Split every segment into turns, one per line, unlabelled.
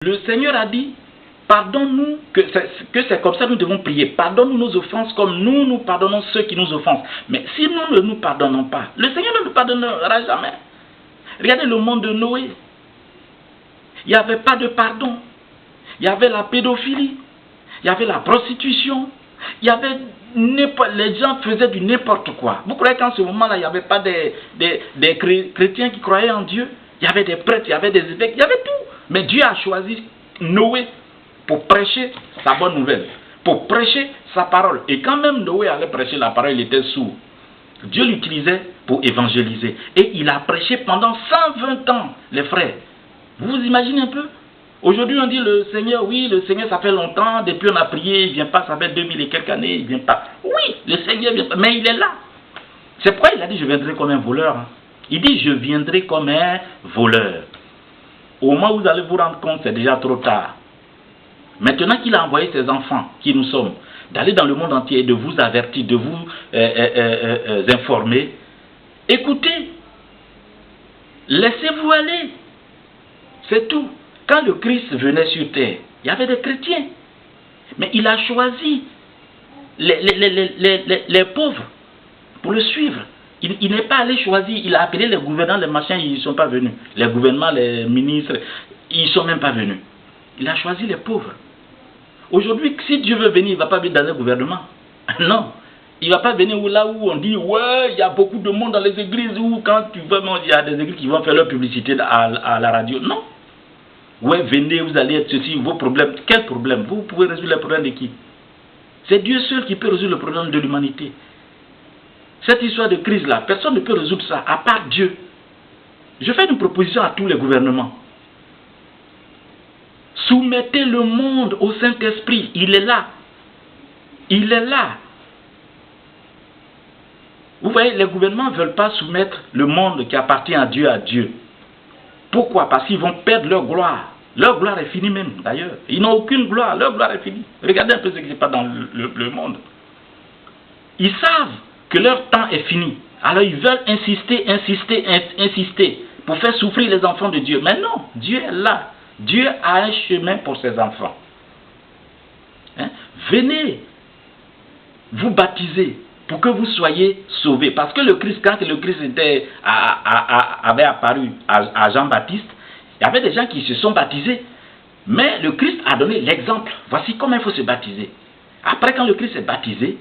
Le Seigneur a dit, pardonne-nous, que c'est comme ça que nous devons prier. Pardonne-nous nos offenses comme nous pardonnons ceux qui nous offensent. Mais si nous ne nous pardonnons pas, le Seigneur ne nous pardonnera jamais. Regardez le monde de Noé. Il n'y avait pas de pardon. Il y avait la pédophilie. Il y avait la prostitution. Il y avait les gens faisaient du n'importe quoi. Vous croyez qu'en ce moment-là, il n'y avait pas des chrétiens qui croyaient en Dieu? Il y avait des prêtres, il y avait des évêques, il y avait tout. Mais Dieu a choisi Noé pour prêcher sa bonne nouvelle, pour prêcher sa parole. Et quand même Noé allait prêcher la parole, il était sourd. Dieu l'utilisait pour évangéliser. Et il a prêché pendant 120 ans, les frères. Vous vous imaginez un peu? Aujourd'hui, on dit le Seigneur, oui, le Seigneur, ça fait longtemps, depuis on a prié, il ne vient pas, ça fait 2000 et quelques années, il ne vient pas. Oui, le Seigneur vient pas, mais il est là. C'est pourquoi il a dit, je viendrai comme un voleur. Il dit, je viendrai comme un voleur. Au moment où vous allez vous rendre compte, c'est déjà trop tard. Maintenant qu'il a envoyé ses enfants, qui nous sommes, d'aller dans le monde entier et de vous avertir, de vous informer, écoutez, laissez-vous aller. C'est tout. Quand le Christ venait sur terre, il y avait des chrétiens. Mais il a choisi les pauvres pour le suivre. Il n'est pas allé choisir, il a appelé les gouvernants, les machins, ils ne sont pas venus. Les gouvernements, les ministres, ils ne sont même pas venus. Il a choisi les pauvres. Aujourd'hui, si Dieu veut venir, il ne va pas venir dans un gouvernement. Non. Il ne va pas venir là où on dit, ouais, il y a beaucoup de monde dans les églises, où quand tu veux manger, il y a des églises qui vont faire leur publicité à la radio. Non. Ouais, venez, vous allez être ceci, vos problèmes. Quel problème? Vous pouvez résoudre les problèmes de qui? C'est Dieu seul qui peut résoudre le problème de l'humanité. Cette histoire de crise-là, personne ne peut résoudre ça, à part Dieu. Je fais une proposition à tous les gouvernements. Soumettez le monde au Saint-Esprit. Il est là. Il est là. Vous voyez, les gouvernements ne veulent pas soumettre le monde qui appartient à Dieu. Pourquoi? Parce qu'ils vont perdre leur gloire. Leur gloire est finie même, d'ailleurs. Ils n'ont aucune gloire. Leur gloire est finie. Regardez un peu ce qui se passe dans le monde. Ils savent que leur temps est fini. Alors ils veulent insister pour faire souffrir les enfants de Dieu. Mais non, Dieu est là. Dieu a un chemin pour ses enfants. Hein? Venez vous baptiser pour que vous soyez sauvés. Parce que le Christ, quand le Christ avait apparu à Jean-Baptiste, il y avait des gens qui se sont baptisés. Mais le Christ a donné l'exemple. Voici comment il faut se baptiser. Après, quand le Christ est baptisé,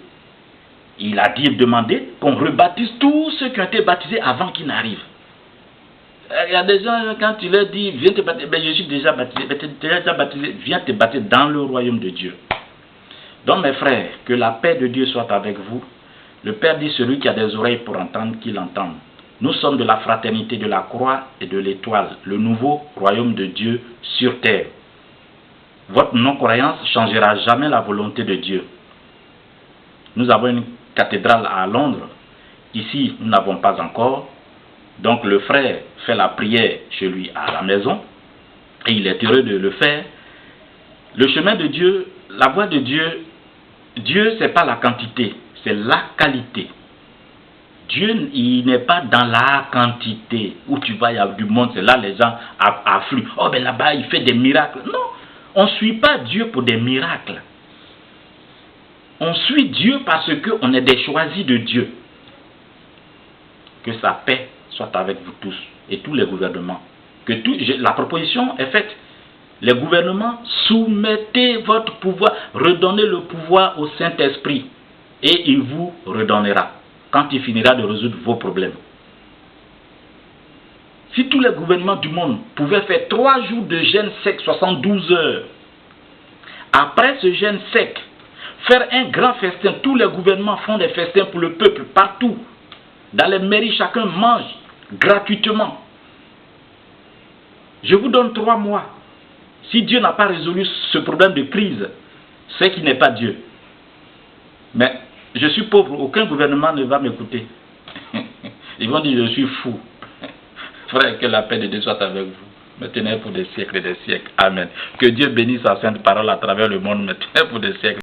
il a demandé qu'on rebaptise tous ceux qui ont été baptisés avant qu'il n'arrive. Il y a des gens, quand tu leur dis, viens te baptiser, ben je suis déjà baptisé, ben tu es déjà baptisé, viens te baptiser dans le royaume de Dieu. Donc mes frères, que la paix de Dieu soit avec vous. Le Père dit, celui qui a des oreilles pour entendre, qu'il entende. Nous sommes de la fraternité de la croix et de l'étoile, le nouveau royaume de Dieu sur terre. Votre non-croyance ne changera jamais la volonté de Dieu. Nous avons une cathédrale à Londres. Ici, nous n'avons pas encore. Donc le frère fait la prière chez lui à la maison. Et il est heureux de le faire. Le chemin de Dieu, la voie de Dieu, Dieu, ce n'est pas la quantité, c'est la qualité. Dieu, il n'est pas dans la quantité. Où tu vas, il y a du monde, c'est là les gens affluent. Oh, ben là-bas, il fait des miracles. Non, on ne suit pas Dieu pour des miracles. On suit Dieu parce qu'on est des choisis de Dieu. Que sa paix soit avec vous tous et tous les gouvernements. La proposition est faite. Les gouvernements, soumettez votre pouvoir, redonnez le pouvoir au Saint-Esprit et il vous redonnera quand il finira de résoudre vos problèmes. Si tous les gouvernements du monde pouvaient faire 3 jours de jeûne sec, 72 heures, après ce jeûne sec, faire un grand festin, tous les gouvernements font des festins pour le peuple, partout. Dans les mairies, chacun mange gratuitement. Je vous donne 3 mois. Si Dieu n'a pas résolu ce problème de crise, c'est qu'il n'est pas Dieu. Mais je suis pauvre, aucun gouvernement ne va m'écouter. Ils vont dire je suis fou. Frère, que la paix de Dieu soit avec vous. Maintenant pour des siècles et des siècles. Amen. Que Dieu bénisse sa sainte parole à travers le monde maintenant pour des siècles.